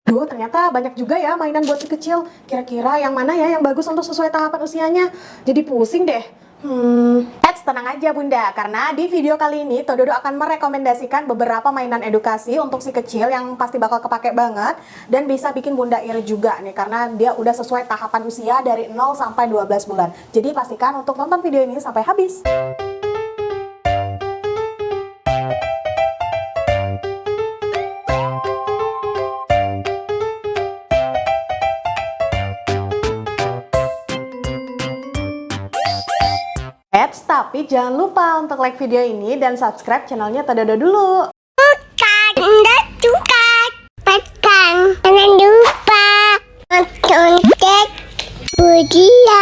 Duh, ternyata banyak juga ya mainan buat si kecil. Kira-kira yang mana ya yang bagus untuk sesuai tahapan usianya? Jadi pusing deh. Tenang aja bunda, karena di video kali ini Tododo akan merekomendasikan beberapa mainan edukasi untuk si kecil yang pasti bakal kepake banget dan bisa bikin bunda iri juga nih, karena dia udah sesuai tahapan usia dari 0 sampai 12 bulan. Jadi pastikan untuk nonton video ini sampai habis. Tapi jangan lupa untuk like video ini dan subscribe channelnya Tododo dulu. Jangan lupa tonton Budia.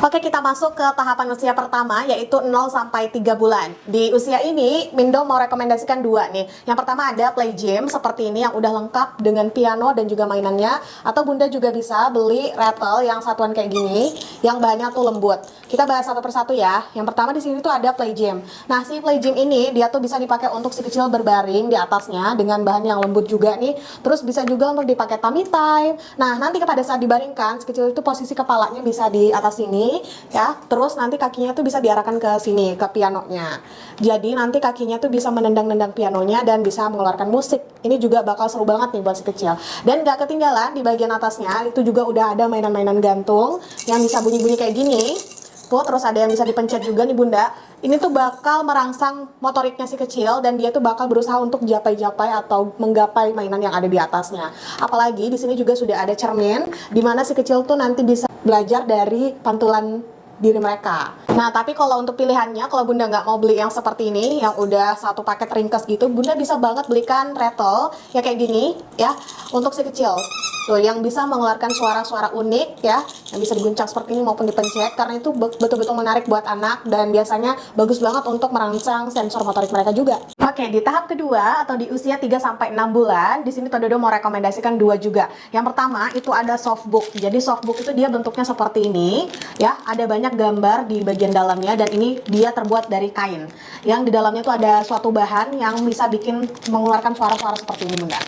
Oke, kita masuk ke tahapan usia pertama, yaitu 0 sampai 3 bulan. Di usia ini, Mindo mau rekomendasikan dua nih. Yang pertama ada play gym seperti ini yang udah lengkap dengan piano dan juga mainannya. Atau bunda juga bisa beli rattle yang satuan kayak gini, yang bahannya tuh lembut. Kita bahas satu persatu ya. Yang pertama di sini tuh ada play gym. Nah, si play gym ini dia tuh bisa dipakai untuk si kecil berbaring di atasnya dengan bahan yang lembut juga nih. Terus bisa juga untuk dipakai tummy time. Nah, nanti pada saat dibaringkan, si kecil itu posisi kepalanya bisa di atas sini ya, terus nanti kakinya tuh bisa diarahkan ke sini, ke pianonya. Jadi nanti kakinya tuh bisa menendang-nendang pianonya dan bisa mengeluarkan musik. Ini juga bakal seru banget nih buat si kecil. Dan gak ketinggalan di bagian atasnya itu juga udah ada mainan-mainan gantung yang bisa bunyi-bunyi kayak gini. Tuh, terus ada yang bisa dipencet juga nih bunda. Ini tuh bakal merangsang motoriknya si kecil dan dia tuh bakal berusaha untuk japai-japai atau menggapai mainan yang ada di atasnya. Apalagi di sini juga sudah ada cermin di mana si kecil tuh nanti bisa belajar dari pantulan diri mereka. Nah, tapi kalau untuk pilihannya, kalau bunda nggak mau beli yang seperti ini, yang udah satu paket ringkas gitu, bunda bisa banget belikan rattle ya kayak gini ya untuk si kecil. Tuh, yang bisa mengeluarkan suara-suara unik ya, yang bisa diguncang seperti ini maupun dipencet, karena itu betul-betul menarik buat anak dan biasanya bagus banget untuk merangsang sensor motorik mereka juga. Oke, di tahap kedua atau di usia 3 sampai 6 bulan, di sini Tododo mau rekomendasikan dua juga. Yang pertama itu ada softbook. Jadi softbook itu dia bentuknya seperti ini ya, ada banyak gambar di bagian dalamnya dan ini dia terbuat dari kain. Yang di dalamnya tuh ada suatu bahan yang bisa bikin mengeluarkan suara-suara seperti ini bunda.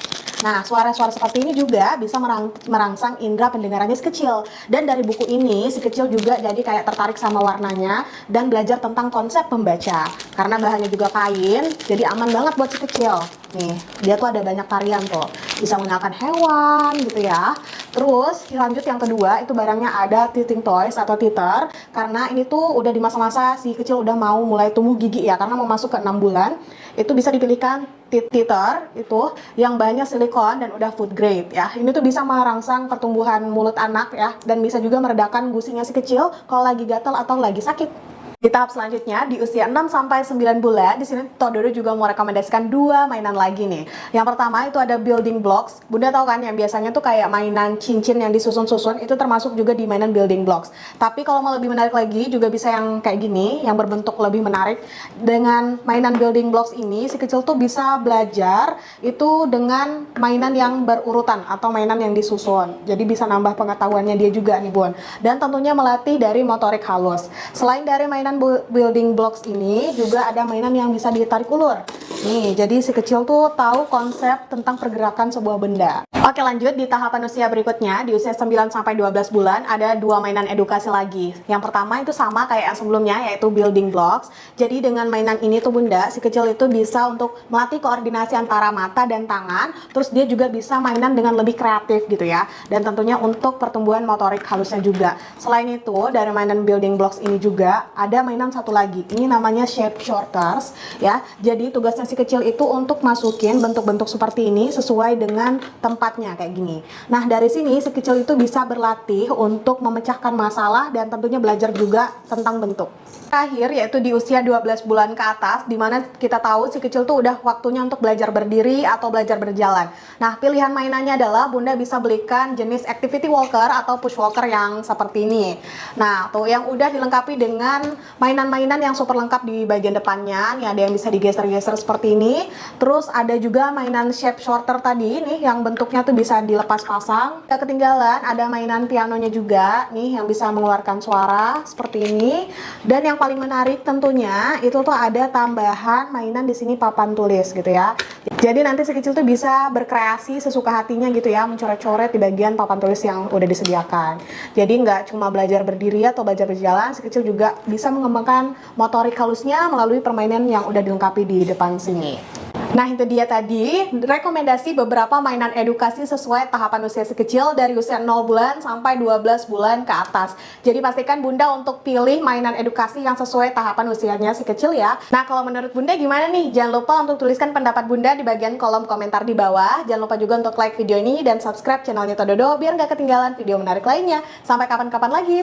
Nah, suara-suara seperti ini juga bisa merangsang indera pendengarannya si kecil. Dan dari buku ini, si kecil juga jadi kayak tertarik sama warnanya dan belajar tentang konsep membaca. Karena bahannya juga kain, jadi aman banget buat si kecil. Nih, dia tuh ada banyak varian tuh. Bisa mengenalkan hewan gitu ya. Terus, lanjut yang kedua, itu barangnya ada teething toys atau teeter. Karena ini tuh udah di masa-masa si kecil udah mau mulai tumbuh gigi ya. Karena mau masuk ke 6 bulan, itu bisa dipilihkan teeter itu yang bahannya silikon dan udah food grade ya. Ini tuh bisa merangsang pertumbuhan mulut anak ya, dan bisa juga meredakan gusinya si kecil kalau lagi gatal atau lagi sakit. Di tahap selanjutnya di usia 6 sampai 9 bulan, di sini Tododo juga mau rekomendasikan dua mainan lagi nih. Yang pertama itu ada building blocks. Bunda tahu kan yang biasanya tuh kayak mainan cincin yang disusun-susun, itu termasuk juga di mainan building blocks. Tapi kalau mau lebih menarik lagi juga bisa yang kayak gini, yang berbentuk lebih menarik. Dengan mainan building blocks ini si kecil tuh bisa belajar itu dengan mainan yang berurutan atau mainan yang disusun. Jadi bisa nambah pengetahuannya dia juga nih bun. Dan tentunya melatih dari motorik halus. Selain dari mainan building blocks ini juga ada mainan yang bisa ditarik ulur. Nih, jadi si kecil tuh tahu konsep tentang pergerakan sebuah benda. Oke, lanjut di tahapan usia berikutnya, di usia 9 sampai 12 bulan ada dua mainan edukasi lagi. Yang pertama itu sama kayak yang sebelumnya, yaitu building blocks. Jadi dengan mainan ini tuh bunda, si kecil itu bisa untuk melatih koordinasi antara mata dan tangan. Terus dia juga bisa mainan dengan lebih kreatif gitu ya. Dan tentunya untuk pertumbuhan motorik halusnya juga. Selain itu, dari mainan building blocks ini juga ada mainan satu lagi. Ini namanya shape shorters ya. Jadi tugasnya si kecil itu untuk masukin bentuk-bentuk seperti ini sesuai dengan tempatnya kayak gini. Nah, dari sini si kecil itu bisa berlatih untuk memecahkan masalah dan tentunya belajar juga tentang bentuk. Terakhir yaitu di usia 12 bulan ke atas, dimana kita tahu si kecil tuh udah waktunya untuk belajar berdiri atau belajar berjalan. Nah, pilihan mainannya adalah bunda bisa belikan jenis activity walker atau push walker yang seperti ini. Nah, tuh yang udah dilengkapi dengan mainan-mainan yang super lengkap di bagian depannya. Nih ada yang bisa digeser-geser seperti ini. Terus ada juga mainan shape shorter tadi nih yang bentuknya pianonya tuh bisa dilepas pasang. Gak ketinggalan ada mainan pianonya juga nih yang bisa mengeluarkan suara seperti ini. Dan yang paling menarik tentunya itu tuh ada tambahan mainan di sini papan tulis gitu ya. Jadi nanti si kecil tuh bisa berkreasi sesuka hatinya gitu ya, mencoret-coret di bagian papan tulis yang udah disediakan. Jadi nggak cuma belajar berdiri atau belajar berjalan, si kecil juga bisa mengembangkan motorik halusnya melalui permainan yang udah dilengkapi di depan sini. Nah itu dia tadi rekomendasi beberapa mainan edukasi sesuai tahapan usia si kecil dari usia 0 bulan sampai 12 bulan ke atas. Jadi pastikan Bunda untuk pilih mainan edukasi yang sesuai tahapan usianya si kecil ya. Nah kalau menurut Bunda gimana nih? Jangan lupa untuk tuliskan pendapat Bunda di bagian kolom komentar di bawah. Jangan lupa juga untuk like video ini dan subscribe channelnya Tododo biar gak ketinggalan video menarik lainnya. Sampai kapan-kapan lagi.